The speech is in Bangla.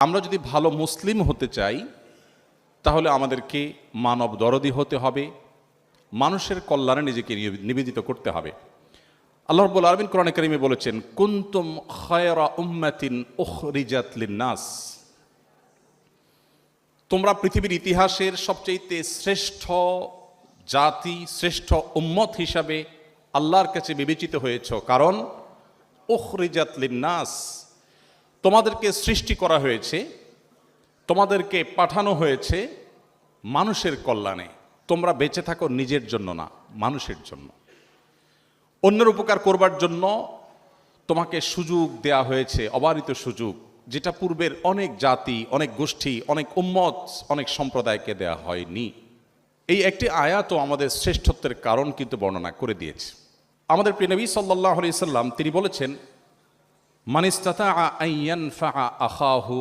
আমরা যদি ভালো মুসলিম হতে চাই তাহলে আমাদেরকে মানব দরদী হতে হবে, মানুষের কল্যাণে নিজেকে নিবেদিত করতে হবে। আল্লাহ রাব্বুল আলামিন কোরআনে কারিমে বলেছেন, কুনতুম খায়রা উম্মাতিন উখরিজাত লিন-নাস, তোমরা পৃথিবীর ইতিহাসের সবচেয়ে শ্রেষ্ঠ জাতি, শ্রেষ্ঠ উম্মত হিসাবে আল্লাহর কাছে বিবেচিত হয়েছ। কারণ উখরিজাত লিন-নাস, তোমাদেরকে সৃষ্টি করা হয়েছে, তোমাদেরকে পাঠানো হয়েছে মানুষের কল্যাণে। তোমরা বেঁচে থাকো নিজের জন্য না, মানুষের জন্য, অন্যের উপকার করবার জন্য তোমাকে সুযোগ দেয়া হয়েছে, অবারিত সুযোগ, যেটা পূর্বের অনেক জাতি, অনেক গোষ্ঠী, অনেক উম্মত, অনেক সম্প্রদায়কে দেয়া হয়নি। এই একটি আয়াতও আমাদের শ্রেষ্ঠত্বের কারণ কিন্তু বর্ণনা করে দিয়েছে। আমাদের প্রিয় নবী সাল্লাল্লাহু আলাইহি সাল্লাম তিনি বলেছেন, মান ইসতাতাআ আন ইয়ানফা আখাহু